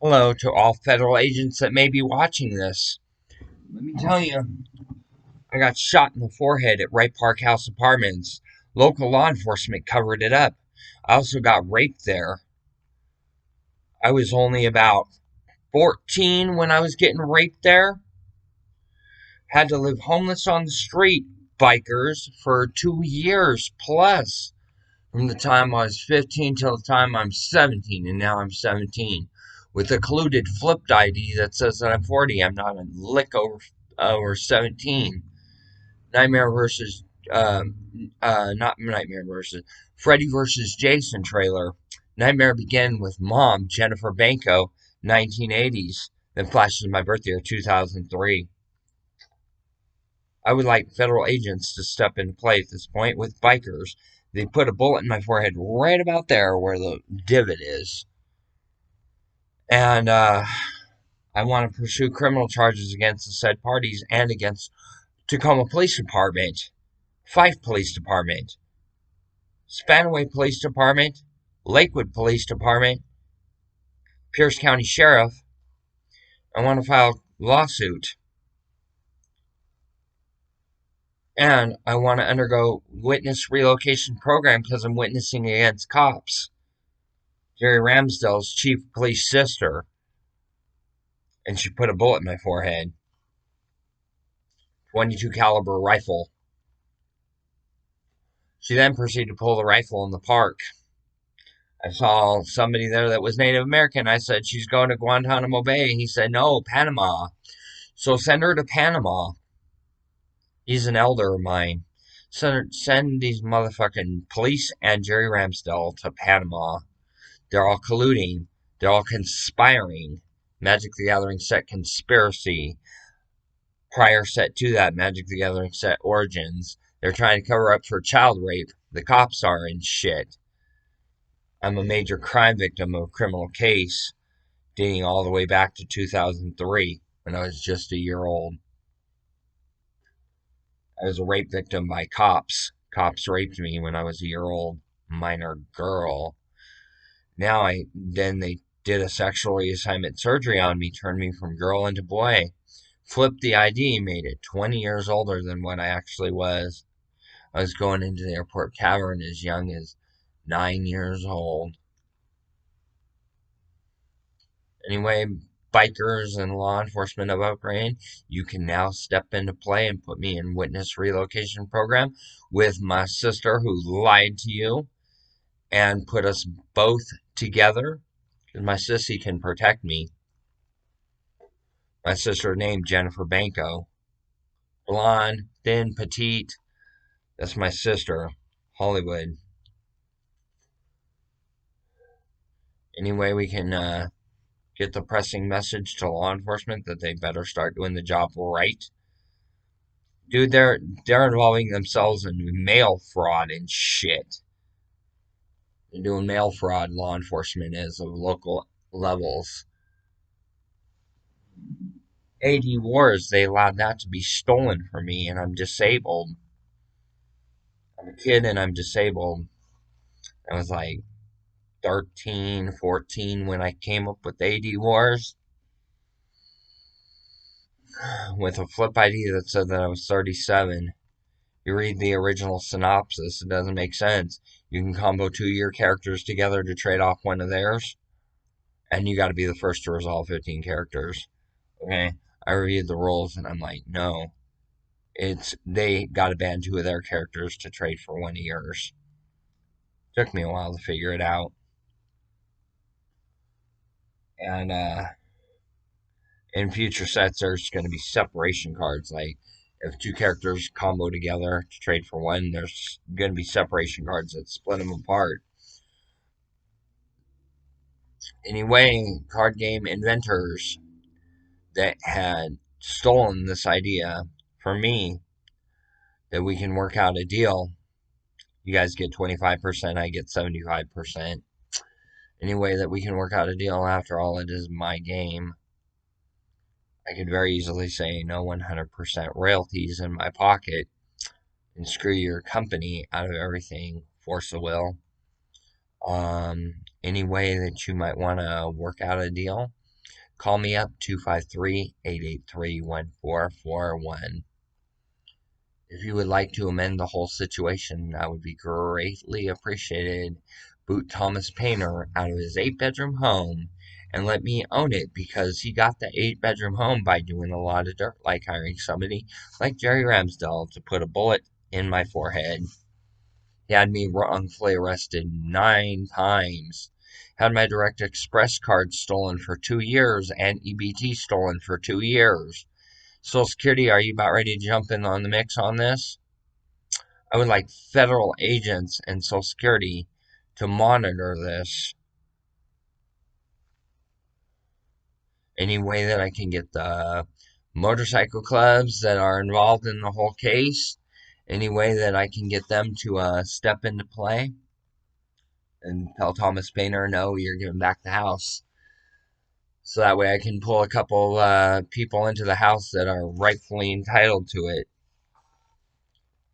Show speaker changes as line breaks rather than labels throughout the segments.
Hello to all federal agents that may be watching this. Let me tell you, I got shot in the forehead at Wright Park House Apartments. Local law enforcement covered it up. I also got raped there. I was only about 14 when I was getting raped there. Had to live homeless on the street, bikers, for 2 years plus. From the time I was 15 till the time I'm 17, and now I'm 17. With a colluded flipped ID that says that I'm 40, I'm not a lick over 17. Nightmare versus, not Nightmare versus, Freddy versus Jason trailer. Nightmare began with mom, Jennifer Banco, 1980s, then flashes my birthday year, 2003. I would like federal agents to step into play at this point with bikers. They put a bullet in my forehead right about there where the divot is. And I want to pursue criminal charges against the said parties and against Tacoma Police Department, Fife Police Department, Spanaway Police Department, Lakewood Police Department, Pierce County Sheriff. I want to file a lawsuit. And I want to undergo witness relocation program because I'm witnessing against cops. Jerry Ramsdell's chief of police sister, and she put a bullet in my forehead. 22 caliber rifle. She then proceeded to pull the rifle in the park. I saw somebody there that was Native American. I said, she's going to Guantanamo Bay. He said, no, Panama. So send her to Panama. He's an elder of mine. Send these motherfucking police and Jerry Ramsdell to Panama. They're all colluding. They're all conspiring. Magic the Gathering set conspiracy. Prior set to that, Magic the Gathering set Origins. They're trying to cover up for child rape. The cops are and shit. I'm a major crime victim of a criminal case dating all the way back to 2003 when I was just a year old. I was a rape victim by cops. Cops raped me when I was a year old. Minor girl. Then they did a sexual reassignment surgery on me, turned me from girl into boy. Flipped the ID, made it 20 years older than what I actually was. I was going into the airport cavern as young as 9 years old. Anyway, bikers and law enforcement of Ukraine, you can now step into play and put me in witness relocation program with my sister who lied to you and put us both together because my sissy can protect me. My sister named Jennifer Banco. Blonde, thin, petite. That's my sister. Hollywood. Anyway, we can get the pressing message to law enforcement that they better start doing the job right. Dude, they're involving themselves in mail fraud and shit. They're doing mail fraud, law enforcement is of local levels. AD Wars, they allowed that to be stolen from me, and I'm disabled. I'm a kid and I'm disabled. I was like 13, 14 when I came up with AD Wars with a flip ID that said that I was 37. You read the original synopsis, it doesn't make sense. You can combo two of your characters together to trade off one of theirs, and you got to be the first to resolve 15 characters. Okay, I reviewed the rules and I'm like, no, they got to ban two of their characters to trade for one of yours. Took me a while to figure it out, and in future sets, there's going to be separation cards. Like if two characters combo together to trade for one, there's going to be separation cards that split them apart. Anyway, card game inventors that had stolen this idea from me that we can work out a deal. You guys get 25%, I get 75%. Anyway, that we can work out a deal. After all, it is my game. I could very easily say no 100% royalties in my pocket and screw your company out of everything. Force of will. Any way that you might want to work out a deal, Call me up 253-883-1441. If you would like to amend the whole situation, that would be greatly appreciated. Boot Thomas Painter out of his 8-bedroom home and let me own it, because he got the 8-bedroom home by doing a lot of dirt, like hiring somebody like Jerry Ramsdell to put a bullet in my forehead. He had me wrongfully arrested 9 times. Had my Direct Express card stolen for 2 years and EBT stolen for 2 years. Social Security, are you about ready to jump in on the mix on this? I would like federal agents and Social Security to monitor this. Any way that I can get the motorcycle clubs that are involved in the whole case, any way that I can get them to step into play and tell Thomas Painter, no, you're giving back the house. So that way I can pull a couple people into the house that are rightfully entitled to it.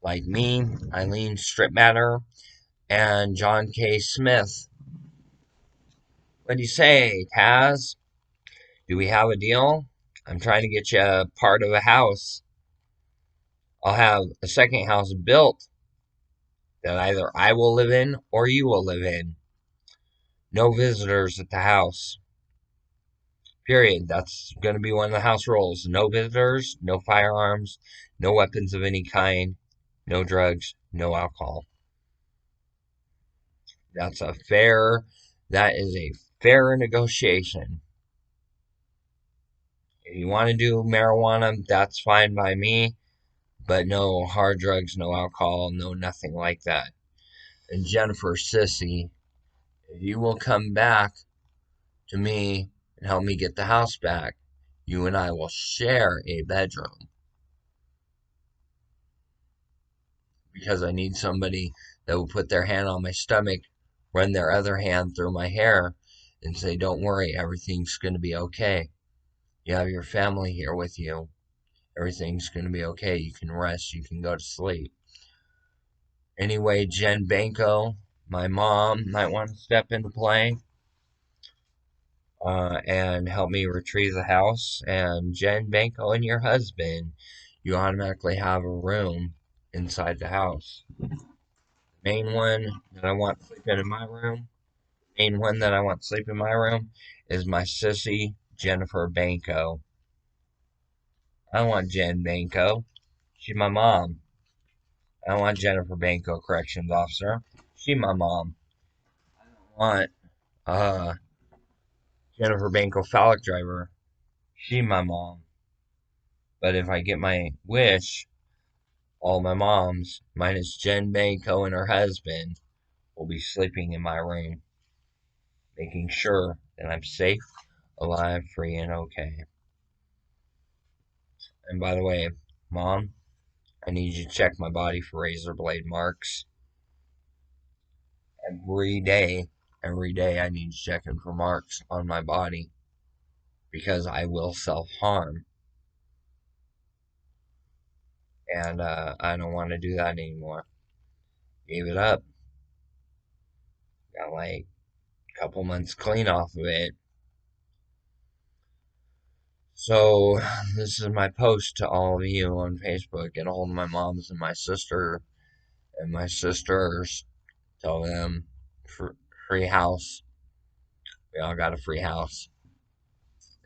Like me, Eileen Stripmatter, and John K. Smith. What do you say, Taz? Do we have a deal? I'm trying to get you a part of a house. I'll have a second house built that either I will live in or you will live in. No visitors at the house. Period. That's going to be one of the house rules. No visitors, no firearms, no weapons of any kind, no drugs, no alcohol. That is a fair negotiation. If you want to do marijuana, that's fine by me, but no hard drugs, no alcohol, no nothing like that. And Jennifer, sissy, if you will come back to me and help me get the house back, you and I will share a bedroom. Because I need somebody that will put their hand on my stomach, run their other hand through my hair, and say, don't worry, everything's going to be okay. You have your family here with you. Everything's going to be okay. You can rest. You can go to sleep. Anyway, Jen Banco, my mom, might want to step into play and help me retrieve the house. And Jen Banco and your husband, you automatically have a room inside the house. The main one that I want sleeping in my room, main one that I want sleep in my room is my sissy, Jennifer Banco. I don't want Jen Banco. She's my mom. I don't want Jennifer Banco, corrections officer. She's my mom. I don't want Jennifer Banco, phallic driver. She my mom. But if I get my wish, all my moms, minus Jen Banco and her husband, will be sleeping in my room, making sure that I'm safe, alive, free, and okay. And by the way, Mom, I need you to check my body for razor blade marks. Every day, I need you checking for marks on my body, because I will self-harm. And I don't want to do that anymore. Gave it up. Got like a couple months clean off of it. So this is my post to all of you on Facebook. Get a hold of my moms and my sister and my sisters. Tell them free house. We all got a free house.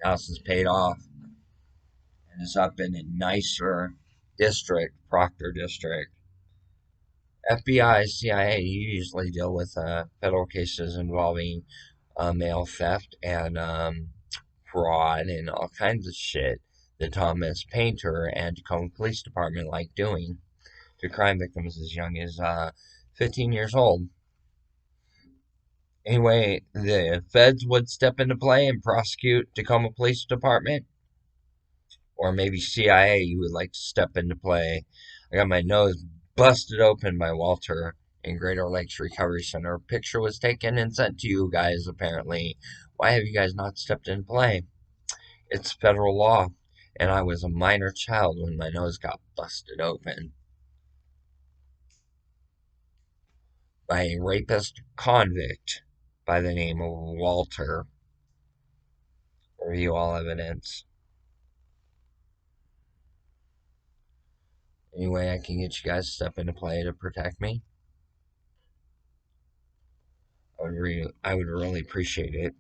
The house is paid off. And it's up in a nicer district, Proctor District. FBI, CIA usually deal with federal cases involving mail theft and fraud and all kinds of shit that Thomas Painter and Tacoma Police Department like doing to crime victims as young as 15 years old. Anyway, the feds would step into play and prosecute Tacoma Police Department, or maybe CIA, you would like to step into play. I got my nose busted open by Walter in Greater Lakes Recovery Center. A picture was taken and sent to you guys, apparently. Why have you guys not stepped in play? It's federal law, and I was a minor child when my nose got busted open by a rapist convict by the name of Walter. review all evidence. Any way I can get you guys to step into play to protect me? I would really appreciate it.